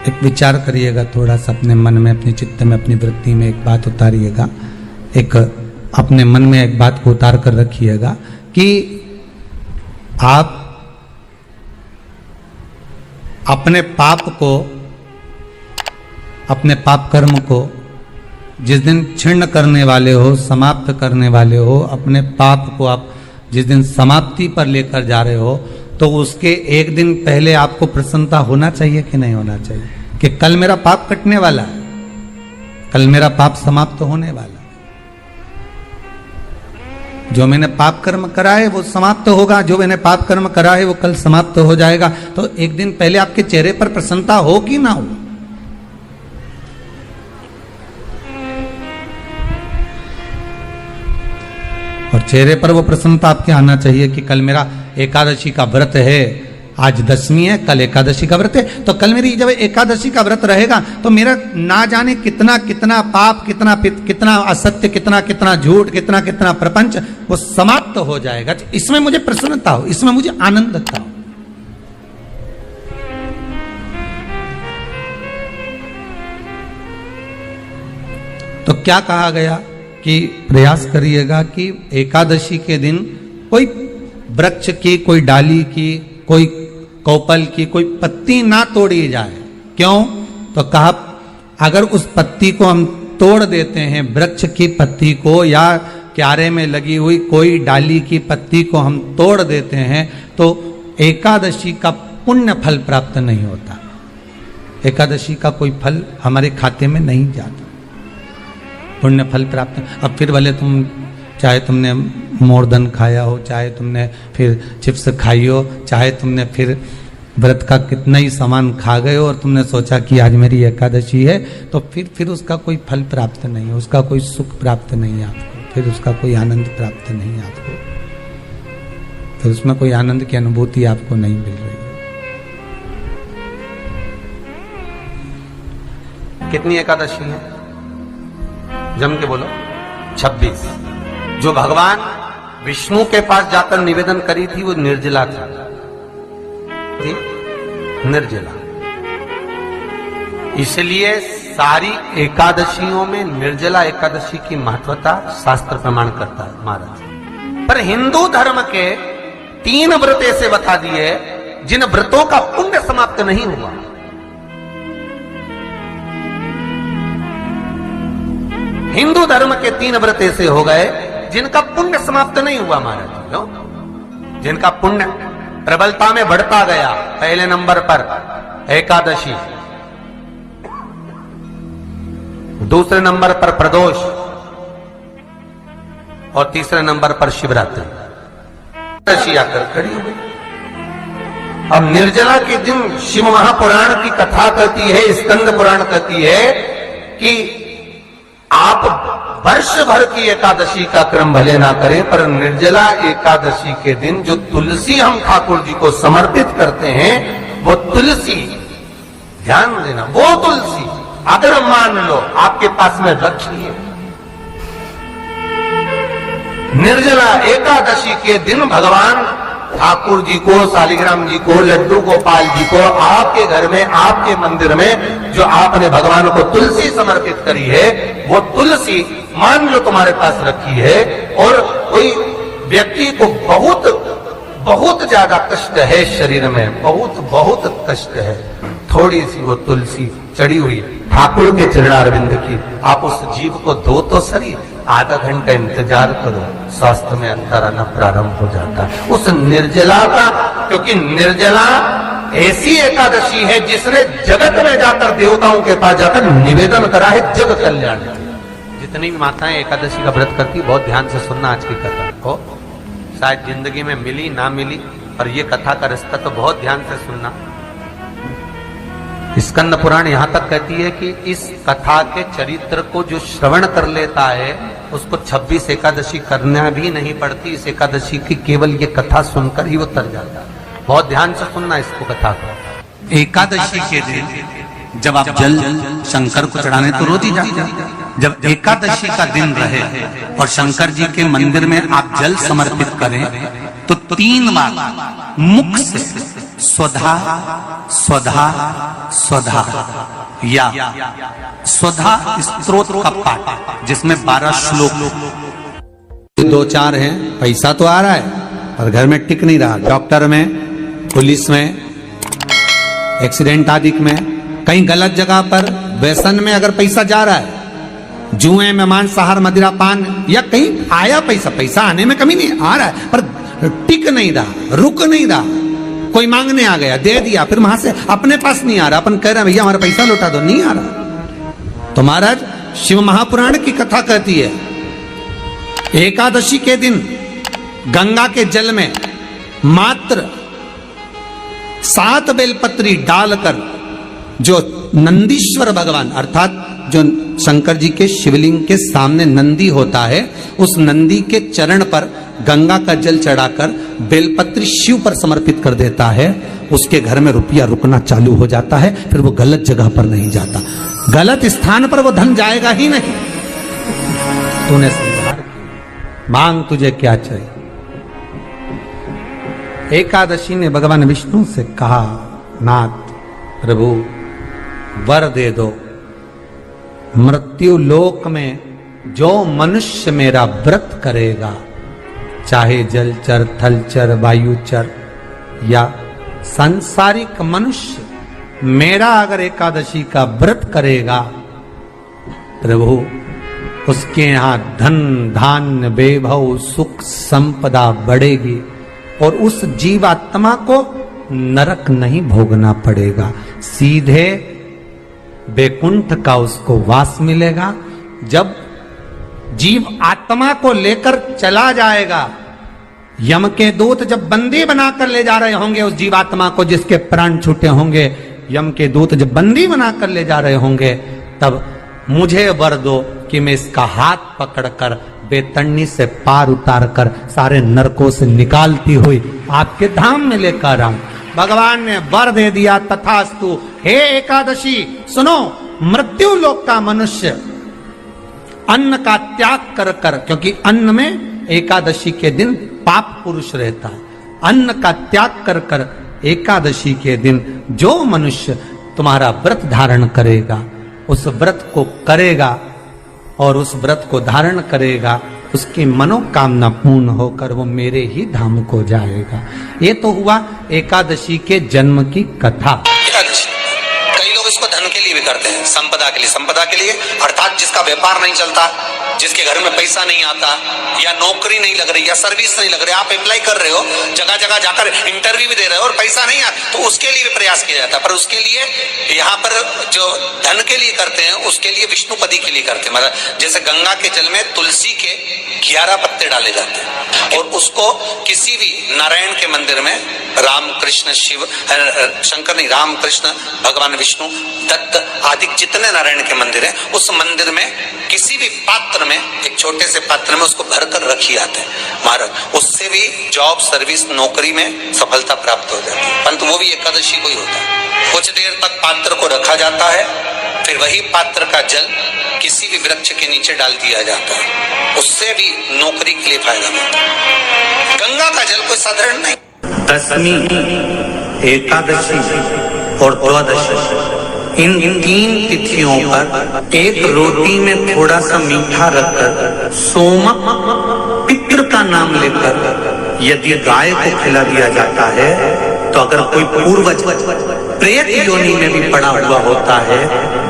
एक विचार करिएगा, थोड़ा सा अपने मन में, अपने चित्त में, अपनी वृत्ति में एक बात उतारिएगा, एक अपने मन में एक बात को उतार कर रखिएगा कि आप अपने पाप को, अपने पाप कर्म को जिस दिन छिन्न करने वाले हो, समाप्त करने वाले हो, अपने पाप को आप जिस दिन समाप्ति पर लेकर जा रहे हो, तो उसके एक दिन पहले आपको प्रसन्नता होना चाहिए कि नहीं होना चाहिए कि कल मेरा पाप कटने वाला है, कल मेरा पाप समाप्त होने वाला है, जो मैंने पाप कर्म करा है वो समाप्त होगा, जो मैंने पाप कर्म करा है वो कल समाप्त हो जाएगा। तो एक दिन पहले आपके चेहरे पर प्रसन्नता हो कि ना हो? और चेहरे पर वो प्रसन्नता आपके आना चाहिए कि कल मेरा एकादशी का व्रत है, आज दशमी है, कल एकादशी का व्रत है, तो कल मेरी जब एकादशी का व्रत रहेगा तो मेरा ना जाने कितना कितना पाप, कितना असत्य, कितना झूठ, कितना प्रपंच वो समाप्त हो जाएगा। इसमें मुझे प्रसन्नता हो, इसमें मुझे आनंदता हो। तो क्या कहा गया कि प्रयास करिएगा कि एकादशी के दिन कोई वृक्ष की, कोई डाली की, कोई कोपल की कोई पत्ती ना तोड़ी जाए। क्यों? तो कहा अगर उस पत्ती को हम तोड़ देते हैं, वृक्ष की पत्ती को या क्यारे में लगी हुई कोई डाली की पत्ती को हम तोड़ देते हैं, तो एकादशी का पुण्य फल प्राप्त नहीं होता, एकादशी का कोई फल हमारे खाते में नहीं जाता, पुण्य फल प्राप्त। अब फिर भले तुम चाहे तुमने मोरदन खाया हो, चाहे तुमने फिर चिप्स खाई हो, चाहे तुमने फिर व्रत का कितना ही सामान खा गए हो और तुमने सोचा कि आज मेरी एकादशी है, तो फिर उसका कोई फल प्राप्त नहीं है, उसका कोई सुख प्राप्त नहीं है आपको, फिर उसका कोई आनंद प्राप्त नहीं है आपको, फिर उसमें कोई आनंद की अनुभूति आपको नहीं मिल रही है। कितनी एकादशी है? जम के बोलो। 26। जो भगवान विष्णु के पास जाकर निवेदन करी थी वो निर्जला थी, निर्जला। इसलिए सारी एकादशियों में निर्जला एकादशी की महत्वता शास्त्र प्रमाण करता है महाराज। पर हिंदू धर्म के 3 व्रत ऐसे बता दिए जिन व्रतों का पुण्य समाप्त नहीं हुआ। हिंदू धर्म के 3 व्रत ऐसे हो गए जिनका पुण्य समाप्त नहीं हुआ महाराज। क्यों? जिनका पुण्य प्रबलता में बढ़ता गया। पहले नंबर पर एकादशी, दूसरे नंबर पर प्रदोष और तीसरे नंबर पर शिवरात्रि। एकादशी आकर खड़ी हो गई। अब निर्जला के दिन शिव महापुराण की कथा कहती है, स्कंद पुराण कहती है कि आप वर्ष भर की एकादशी का क्रम भले ना करें, पर निर्जला एकादशी के दिन जो तुलसी हम ठाकुर जी को समर्पित करते हैं, वो तुलसी, ध्यान देना, वो तुलसी अगर मान लो आपके पास में रखी है, निर्जला एकादशी के दिन भगवान ठाकुर जी को, शालिग्राम जी को, लड्डू गोपाल जी को आपके घर में, आपके मंदिर में जो आपने भगवान को तुलसी समर्पित करी है, वो तुलसी मान लो तुम्हारे पास रखी है और कोई व्यक्ति को बहुत ज्यादा कष्ट है शरीर में, बहुत कष्ट है, थोड़ी सी वो तुलसी चढ़ी हुई ठाकुर के चरणारविंद की, आप उस जीव को दो तो सही, आधा घंटा इंतजार करो, स्वास्थ्य में अंतर आना प्रारंभ हो जाता है उस निर्जला का। क्योंकि निर्जला ऐसी एकादशी है जिसने जगत में जाकर, देवताओं के पास जाकर निवेदन करा है जग कल्याण। जितनी भी माताएं एकादशी का व्रत करती, बहुत ध्यान से सुनना आज की कथा को, शायद जिंदगी में मिली ना मिली, पर ये कथा का रिश्ता तो बहुत ध्यान से सुनना। स्कंद पुराण यहां तक कहती है कि इस कथा के चरित्र को जो श्रवण कर लेता है उसको 26 एकादशी करना भी नहीं पड़ती, इस एकादशी की केवल ये कथा सुनकर ही वो तर जाता है। बहुत ध्यान से सुनना इसको, कथा को। एकादशी के दिन जब आप जल शंकर को चढ़ाने तो रोज ही जाते हैं, जब एकादशी का दिन रहे और शंकर जी के मंदिर में आप जल समर्पित करें तो तो 3 बार मुख से स्वधा स्वधा स्वधा या स्वधा स्तोत्र का पाठ, जिसमें 12 श्लोक 2-4 हैं। पैसा तो आ रहा है पर घर में टिक नहीं रहा। डॉक्टर में, पुलिस में, एक्सीडेंट आदि में, कहीं गलत जगह पर, व्यसन में अगर पैसा जा रहा है, जुए में, मांसाहार, मदिरा पान, या कहीं आया पैसा, पैसा आने में कमी नहीं, आ रहा है पर टिक नहीं रहा, रुक नहीं रहा। कोई मांगने आ गया, दे दिया, फिर वहां से अपने पास नहीं आ रहा, अपन कह रहे हैं भैया हमारा पैसा लौटा दो, नहीं आ रहा। तो महाराज शिव महापुराण की कथा कहती है, एकादशी के दिन गंगा के जल में मात्र 7 बेलपत्री डालकर जो नंदीश्वर भगवान अर्थात जो शंकर जी के शिवलिंग के सामने नंदी होता है, उस नंदी के चरण पर गंगा का जल चढ़ाकर बेलपत्री शिव पर समर्पित कर देता है, उसके घर में रुपया रुकना चालू हो जाता है। फिर वो गलत जगह पर नहीं जाता, गलत स्थान पर वो धन जाएगा ही नहीं। तूने संभाल, मांग तुझे क्या चाहिए। एकादशी ने भगवान विष्णु से कहा, नाथ प्रभु वर दे दो, मृत्यु लोक में जो मनुष्य मेरा व्रत करेगा, चाहे जलचर, थलचर, वायुचर या सांसारिक मनुष्य, मेरा अगर एकादशी का व्रत करेगा, प्रभु उसके यहां धन धान्य वैभव सुख संपदा बढ़ेगी और उस जीवात्मा को नरक नहीं भोगना पड़ेगा, सीधे बैकुंठ का उसको वास मिलेगा। जब जीव आत्मा को लेकर चला जाएगा, यम के दूत जब बंदी बनाकर ले जा रहे होंगे उस जीवात्मा को, जिसके प्राण छूटे होंगे, यम के दूत जब बंदी बनाकर ले जा रहे होंगे, तब मुझे वर दो कि मैं इसका हाथ पकड़कर बेतन्नी से पार उतार कर सारे नरकों से निकालती हुई आपके धाम में लेकर आऊं। भगवान ने वर दे दिया, तथास्तु। हे एकादशी सुनो, मृत्यु लोक का मनुष्य अन्न का त्याग कर कर, क्योंकि अन्न में एकादशी के दिन पाप पुरुष रहता है, अन्न का त्याग कर कर एकादशी के दिन जो मनुष्य तुम्हारा व्रत धारण करेगा, उस व्रत को करेगा और उस व्रत को धारण करेगा, उसकी मनोकामना पूर्ण होकर वो मेरे ही धाम को जाएगा। ये तो हुआ एकादशी के जन्म की कथा। एकादशी कई लोग इसको धन के लिए भी करते हैं, संपदा के लिए। संपदा के लिए अर्थात जिसका व्यापार नहीं चलता, जिसके घर में पैसा नहीं आता, या नौकरी नहीं लग रही, या सर्विस नहीं लग रही, आप अप्लाई कर रहे हो, जगह जगह जाकर इंटरव्यू भी दे रहे हो और पैसा नहीं आता, तो उसके लिए भी प्रयास किया जाता है। पर उसके लिए यहाँ पर जो धन के लिए करते हैं, उसके लिए विष्णुपदी के लिए करते हैं। मतलब जैसे गंगा के जल में तुलसी के 11 पत्ते डाले जाते हैं और उसको किसी भी नारायण के मंदिर में, राम कृष्ण शिव, शंकर नहीं, राम कृष्ण भगवान विष्णु, दत्त आदि जितने नारायण के मंदिर हैं, उस मंदिर में किसी भी पात्र में, एक छोटे से पात्र में उसको भरकर रखी जाते हैं महाराज। उससे भी जॉब, सर्विस, नौकरी में सफलता प्राप्त हो जाती है। परंतु वो भी एकादशी को ही होता है। कुछ देर तक पात्र को रखा जाता है, फिर वही पात्र का जल किसी भी वृक्ष के नीचे डाल दिया जाता है, उससे भी नौकरी के लिए फायदा मिलता है। गंगा का जल कोई साधारण नहीं। दशमी, एकादशी और द्वादशी, इन 3 तिथियों पर एक रोटी में थोड़ा सा मीठा रखकर सोमक पितृ का नाम लेकर यदि गाय को खिला दिया जाता है, तो अगर कोई पूर्वज प्रेत योनि में भी पड़ा हुआ होता है,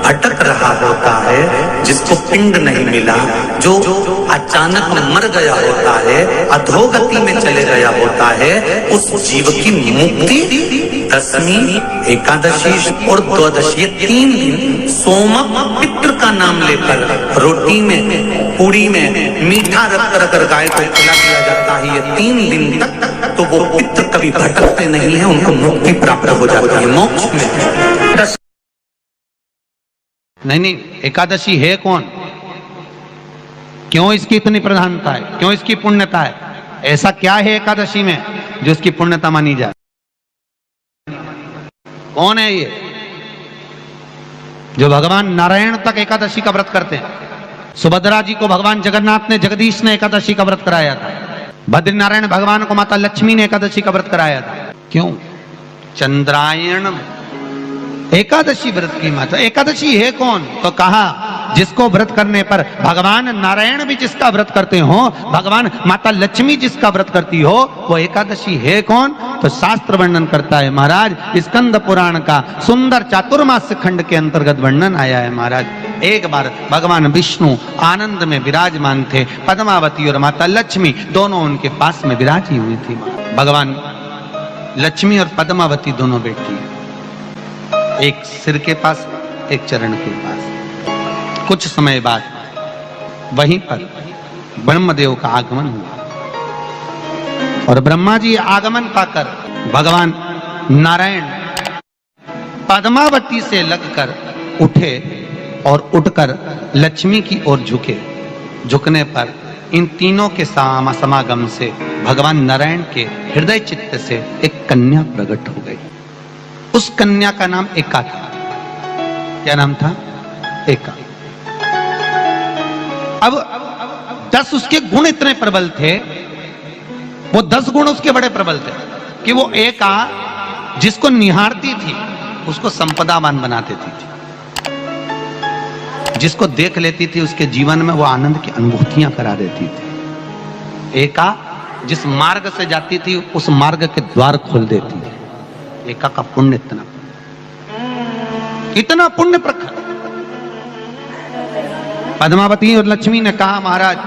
भटक रहा होता है, जिसको पिंड नहीं मिला, जो अचानक मर गया होता है, अधोगति में चले गया होता है, उस जीव की मुक्ति दशमी, एकादशी और द्वादशी, ये 3 दिन सोमक पितृ का नाम लेकर रोटी में, पूड़ी में मीठा रखकर अगर गाय को खिला दिया जाता है, ये 3 दिन तक, तो वो पितृ कभी भटकते नहीं है, उनको मुक्ति प्राप्त हो जाती है मोक्ष में। नहीं, एकादशी है कौन, क्यों इसकी इतनी प्रधानता है, क्यों इसकी पुण्यता है, ऐसा क्या है एकादशी में जो इसकी पुण्यता मानी जाए? कौन है ये जो भगवान नारायण तक एकादशी का व्रत करते हैं? सुभद्रा जी को भगवान जगन्नाथ ने, जगदीश ने एकादशी का व्रत कराया था। बद्रीनारायण भगवान को माता लक्ष्मी ने एकादशी का व्रत कराया था। क्यों? चंद्रायण एकादशी व्रत की माता। एकादशी है कौन? तो कहा जिसको व्रत करने पर भगवान नारायण भी जिसका व्रत करते हो, भगवान माता लक्ष्मी जिसका व्रत करती हो, वो एकादशी है कौन? तो शास्त्र वर्णन करता है महाराज, स्कंद पुराण का सुंदर चातुर्मास्य खंड के अंतर्गत वर्णन आया है महाराज। एक बार भगवान विष्णु आनंद में विराजमान थे, पद्मावती और माता लक्ष्मी दोनों उनके पास में विराजी हुई थी। भगवान लक्ष्मी और पद्मावती दोनों बैठी, एक सिर के पास, एक चरण के पास। कुछ समय बाद वहीं पर ब्रह्मदेव का आगमन हुआ और ब्रह्मा जी आगमन पाकर भगवान नारायण पद्मावती से लगकर उठे और उठकर लक्ष्मी की ओर झुके। झुकने पर इन तीनों के समागम से भगवान नारायण के हृदय चित्त से एक कन्या प्रकट हो गई। उस कन्या का नाम एका था। क्या नाम था? एका। अब 10 उसके गुण इतने प्रबल थे, वो 10 गुण उसके बड़े प्रबल थे कि वो एका जिसको निहारती थी उसको संपदावान बना देती थी। जिसको देख लेती थी उसके जीवन में वो आनंद की अनुभूतियां करा देती थी। एका जिस मार्ग से जाती थी उस मार्ग के द्वार खोल देती थी। एका का पुण्य इतना पुण्य प्रखर। पद्मावती और लक्ष्मी ने कहा महाराज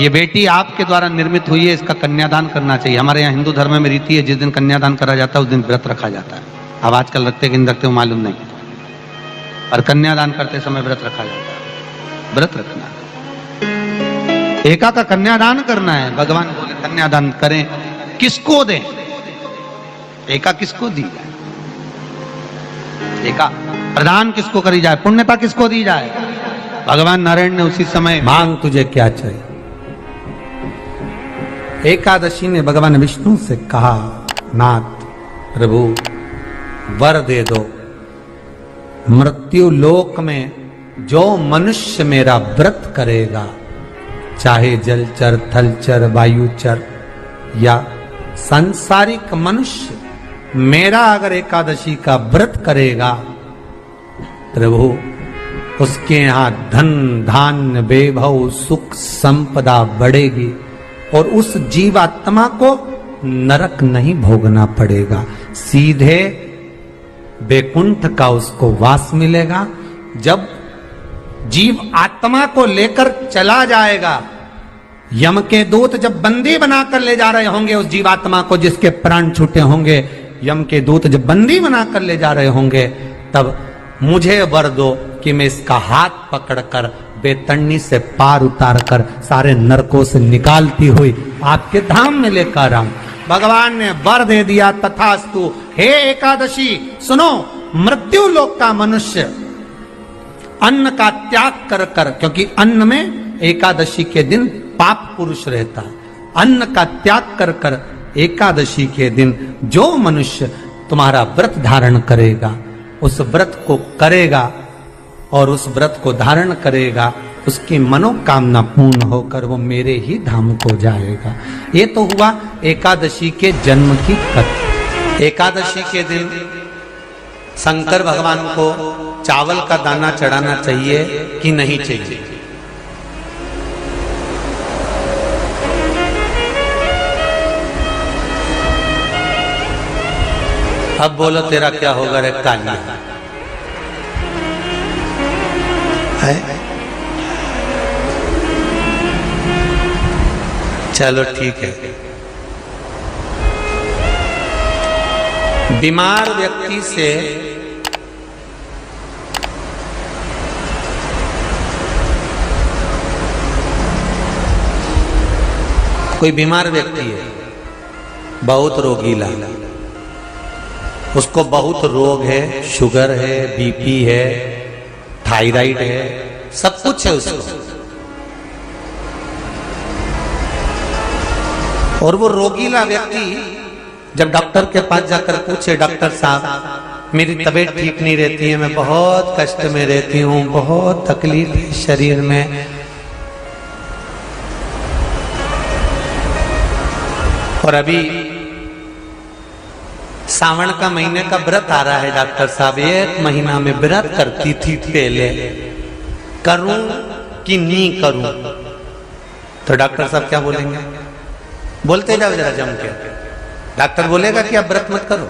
ये बेटी आपके द्वारा निर्मित हुई है, इसका कन्यादान करना चाहिए। हमारे यहाँ हिंदू धर्म में रीति है जिस दिन कन्यादान करा जाता है उस दिन व्रत रखा जाता है। अब आजकल रखते कि नहीं रखते मालूम नहीं, और कन्यादान करते समय व्रत रखा जाता है। व्रत रखना, एका का कन्यादान करना है। भगवान बोले कन्यादान करें, किसको दें? एका किसको दी जाए? एका प्रदान किसको करी जाए? पुण्यता किसको दी जाए? भगवान नारायण ने उसी समय मांग तुझे क्या चाहिए। एकादशी ने भगवान विष्णु से कहा नाथ प्रभु वर दे दो, मृत्यु लोक में जो मनुष्य मेरा व्रत करेगा, चाहे जलचर, थलचर, वायुचर या सांसारिक मनुष्य, मेरा अगर एकादशी का व्रत करेगा प्रभु उसके यहां धन धान्य वैभव सुख संपदा बढ़ेगी और उस जीवात्मा को नरक नहीं भोगना पड़ेगा, सीधे वैकुंठ का उसको वास मिलेगा। जब जीव आत्मा को लेकर चला जाएगा, यम के दूत जब बंदी बनाकर ले जा रहे होंगे उस जीवात्मा को जिसके प्राण छूटे होंगे, यम के दूत जब बंदी बनाकर ले जा रहे होंगे, तब मुझे वर दो कि मैं इसका हाथ पकड़कर बेतरनी से पार उतार कर सारे नरकों से निकालती हुई आपके धाम में लेकर आऊं। भगवान ने वर दे दिया, तथास्तु। हे एकादशी सुनो, मृत्यु लोक का मनुष्य अन्न का त्याग कर कर, क्योंकि अन्न में एकादशी के दिन पाप पुरुष रहता, अन्न का त्याग कर कर एकादशी के दिन जो मनुष्य तुम्हारा व्रत धारण करेगा, उस व्रत को करेगा और उस व्रत को धारण करेगा, उसकी मनोकामना पूर्ण होकर वो मेरे ही धाम को जाएगा। ये तो हुआ एकादशी के जन्म की कथा। एकादशी के दिन शंकर भगवान को चावल का दाना चढ़ाना चाहिए कि नहीं चाहिए? अब बोलो तेरा क्या होगा रे कालिया? चलो ठीक है। बीमार व्यक्ति से कोई बीमार व्यक्ति है, बहुत रोगीला, उसको बहुत रोग है, शुगर है, बीपी है, थायराइड है, सब कुछ है उसको, और वो रोगीला व्यक्ति जब डॉक्टर के पास जाकर पूछे डॉक्टर साहब मेरी तबीयत ठीक नहीं रहती है, मैं बहुत कष्ट में रहती हूँ, बहुत तकलीफ है शरीर में, और अभी सावन का महीने का व्रत आ रहा है डॉक्टर साहब, 1 महीना में व्रत करती थी पहले, करूं कि नहीं करूं? तो डॉक्टर साहब क्या बोलेंगे? बोलते जाओ जरा जम के। डॉक्टर बोलेगा कि आप व्रत मत करो।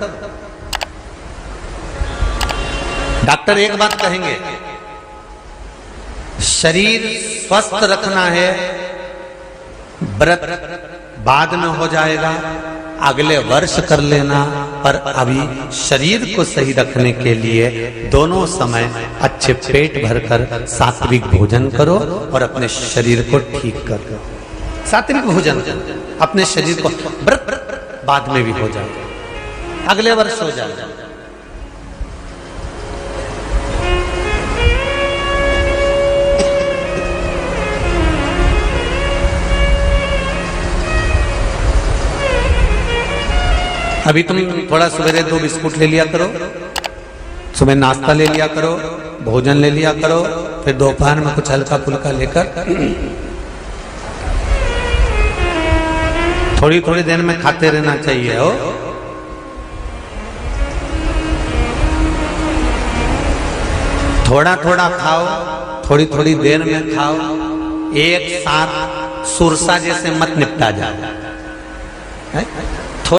डॉक्टर एक बात कहेंगे, शरीर स्वस्थ रखना है, व्रत बाद में हो जाएगा, अगले वर्ष कर लेना, पर अभी शरीर को सही रखने के लिए दोनों समय अच्छे पेट भरकर सात्विक भोजन करो और अपने शरीर को ठीक करो। सात्विक भोजन अपने शरीर को, व्रत बाद में भी हो जाए, अगले वर्ष हो जाए। अभी तुम थोड़ा सवेरे 2 बिस्कुट ले लिया करो, सुबह नाश्ता ले लिया करो, भोजन ले लिया करो, फिर दोपहर में कुछ हल्का फुल्का लेकर थोड़ी थोड़ी देर में खाते रहना चाहिए हो। थोड़ा थोड़ा खाओ, थोड़ी थोड़ी देर में खाओ, एक साथ सुरसा जैसे मत निपटा जाए।